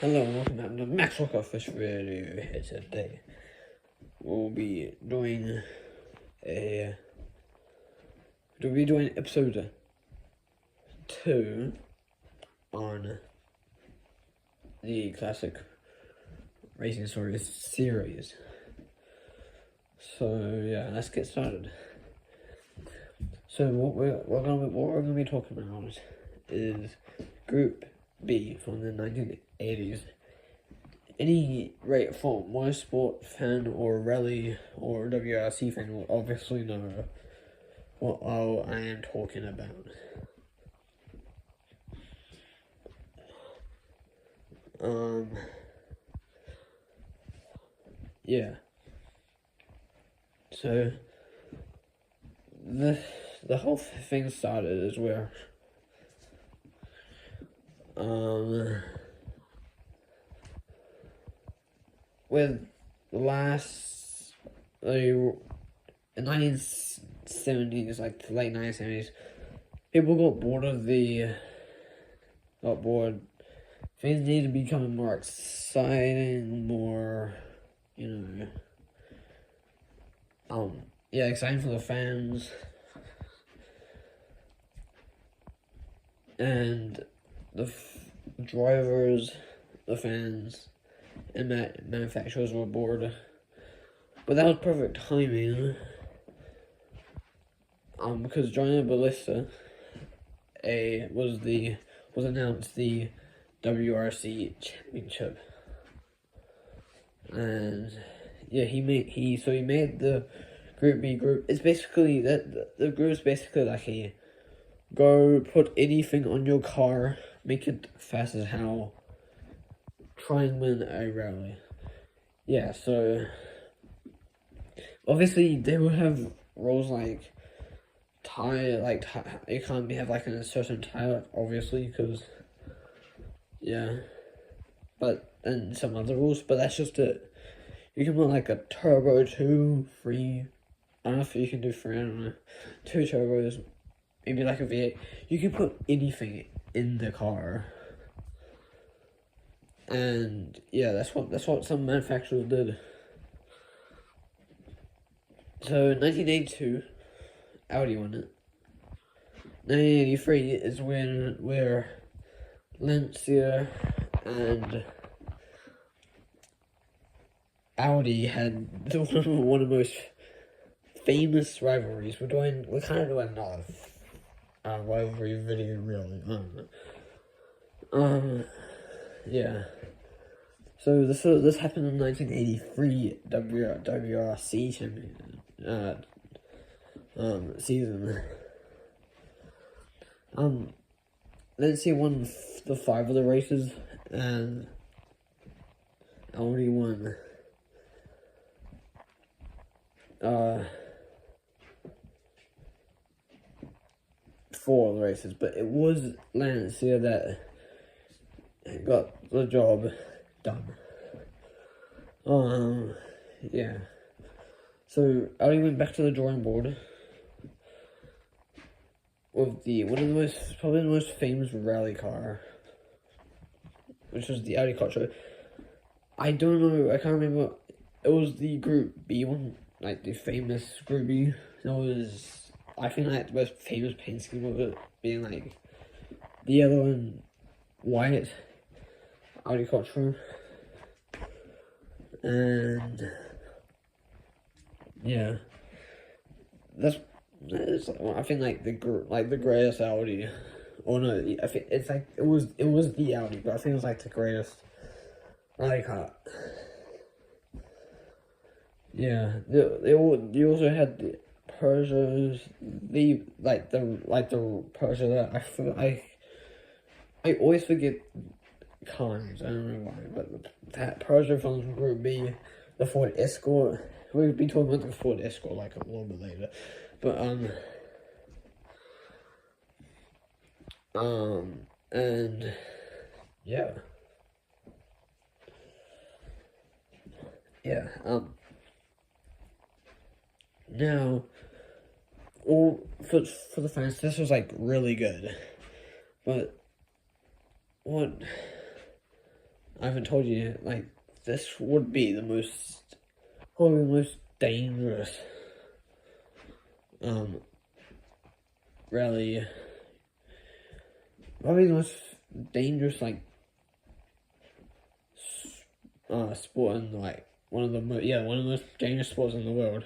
Hello and welcome back to Max Walker Fish Radio here today. We'll be doing episode 2 on the classic Racing Stories series. So yeah, let's get started. So what we're gonna be talking about is Group B from the 1980s. Any for motorsport fan or rally or WRC fan will obviously know what I am talking about. Yeah. So the whole thing started is where with the last in 1970s, like the late 1970s, people got bored. Things need to be becoming more exciting, more, exciting for the fans. And the drivers, the fans, and manufacturers were bored. But that was perfect timing. Because Johnny Ballista was announced the WRC championship. And yeah, he made the Group B group. It's basically the group's basically like a go put anything on your car, make it fast as hell, try and win a rally. Yeah, so obviously they will have rules like you can't have like a certain tire, obviously, because but and some other rules, but that's just it. You can put like a turbo 2, 3, I don't know if you can do 3, I don't know, 2 turbos, maybe like a V8. You can put anything in the car. And yeah, that's what some manufacturers did. So 1982, Audi won it. 1983 is where Lancia and Audi had one of the most famous rivalries. We're kind of doing another rivalry video, really. Yeah. So this happened in 1983 WRC season. Lancia won the 5 of the races, and Audi won 4 of the races, but it was Lancia that got the job done. Yeah. So Audi went back to the drawing board with probably the most famous rally car, which was the Audi Quattro. I don't know, I can't remember. It was the Group B one, like the famous Group B. I think like the most famous paint scheme of it being like the yellow and white Audi Quattro. And yeah, I think like the greatest Audi. Or no, I think it's like it was the Audi, but I think it was like the greatest rally car. Yeah, you also had the Peugeots, the Peugeot that I always forget cars. I don't know why, but that Peugeot from Group B, the Ford Escort. We'll be talking about the Ford Escort like a little bit later, but and yeah, now, all for the fans, this was like really good, but what I haven't told you yet, like, this would be probably the most dangerous, rally, probably the most dangerous, like, sport in, like, one of the most dangerous sports in the world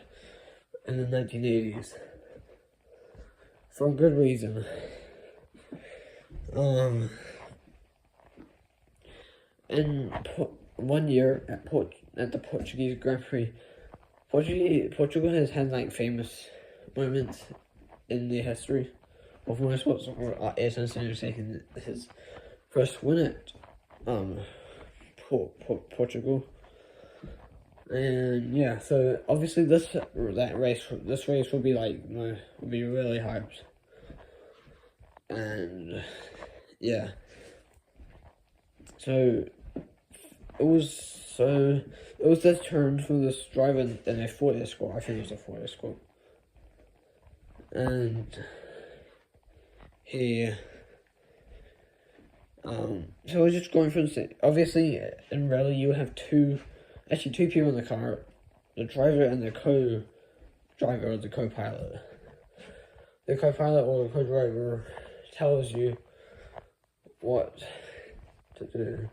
in the 1980s. For a good reason. In 1 year at the Portuguese Grand Prix, Portugal has had like famous moments in their history of motorsports. Ayrton Senna taking his first win at Portugal, and yeah, so obviously this race will be like will be really hyped, and yeah, so it was this turn for this driver in a Ford Escort. I think it was a Ford Escort, and he so we're just going for the obviously in rally you have two people in the car, the driver and the co-driver or the co-pilot. The co-pilot or the co-driver tells you what to do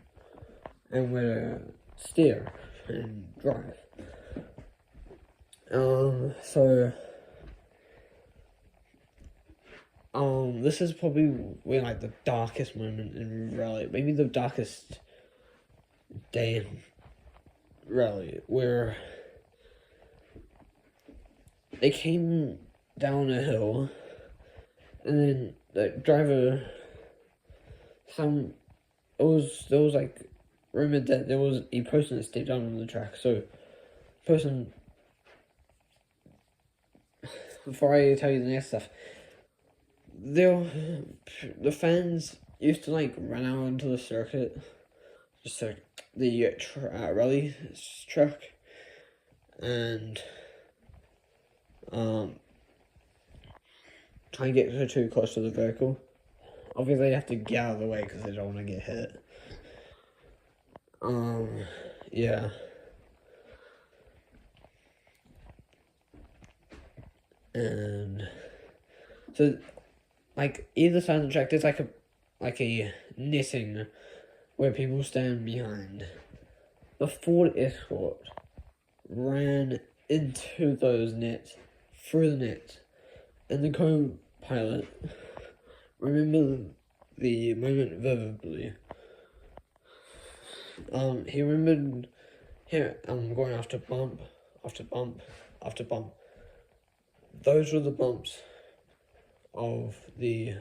and where to steer and drive. This is probably where like the darkest moment in rally, maybe the darkest day in rally, where they came down a hill, and then the driver, there was like rumored that there was a person that stepped down on the track. So, before I tell you the next stuff, the fans used to like run out into the circuit, just like the rally track, and try and get too close to the vehicle. Obviously, they have to get out of the way because they don't want to get hit. Yeah. And so, like, either side of the track, there's like a netting where people stand behind. The Ford Escort ran into those nets, through the nets, and the co-pilot remember the moment vividly. He remembered going after bump, after bump, after bump. Those were the bumps of the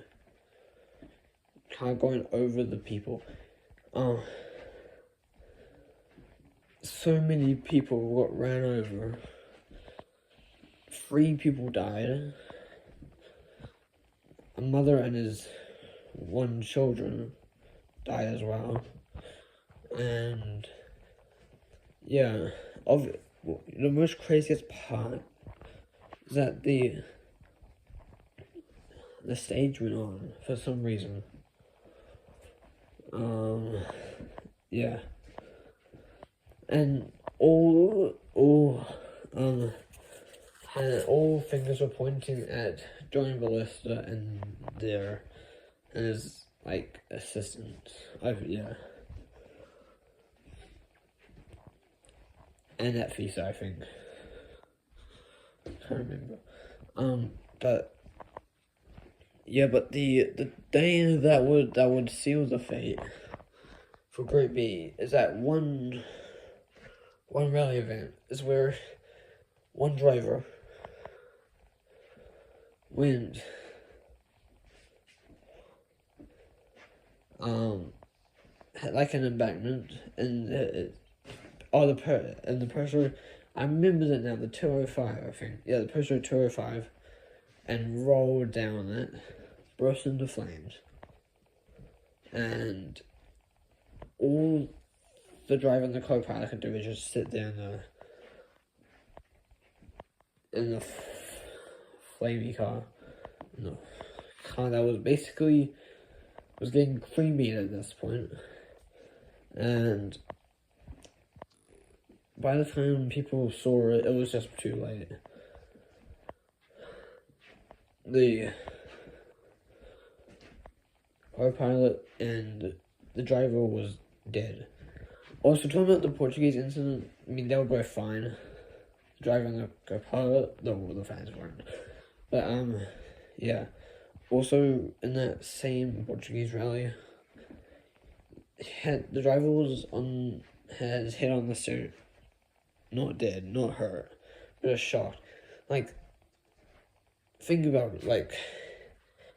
car going over the people. So many people got ran over. 3 people died. A mother and his 1 children died as well. And yeah, the most craziest part is that the stage went on for some reason. Yeah, and all fingers were pointing at John Ballista and his like assistants. Yeah. And at FISA, I think. I can't remember. But yeah, but the day that would seal the fate for Group B is that one rally event is where one driver went like an embankment, and the person, I remember it now, the 205, I think. Yeah, the Peugeot 205, and rolled down it, burst into flames. And all the driver and the co-pilot could do was just sit there in the flamey car. The car that was basically getting cremated at this point. And by the time people saw it, it was just too late. The co-pilot and the driver was dead. Also, talking about the Portuguese incident, I mean, they were both fine. The driver and the co-pilot, the fans weren't. But, yeah. Also, in that same Portuguese rally, the driver had his head on the steering. Not dead, not hurt, but just shocked. Like, think about it, like,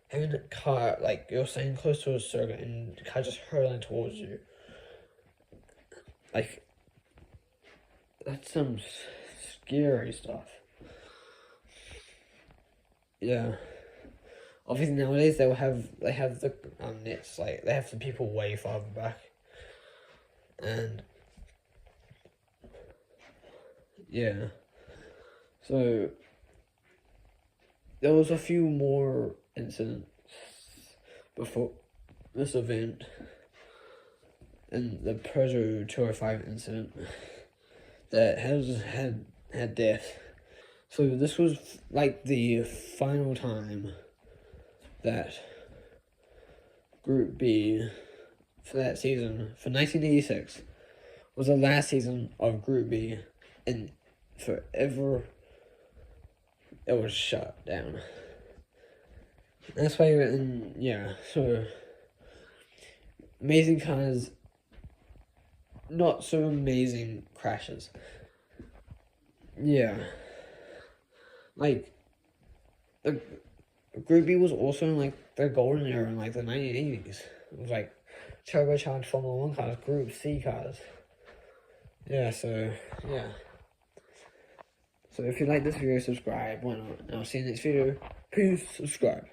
having a car, like, you're staying close to a circuit and the car just hurtling towards you. Like, that's some scary stuff. Yeah. Obviously nowadays they have the nets, like, they have the people way farther back. And yeah. So there was a few more incidents before this event, and the Peugeot 205 incident that has had death. So this was like the final time that Group B for that season, for 1986, was the last season of Group B, and forever it was shut down. That's why, yeah, so amazing cars, not so amazing crashes. Yeah. Like, the Group B was also in, like, the golden era in, like, the 1980s. It was, like, turbocharged Formula 1 cars, Group C cars. Yeah, so, yeah. So if you like this video, subscribe, why not? And I'll see you in the next video. Peace, subscribe.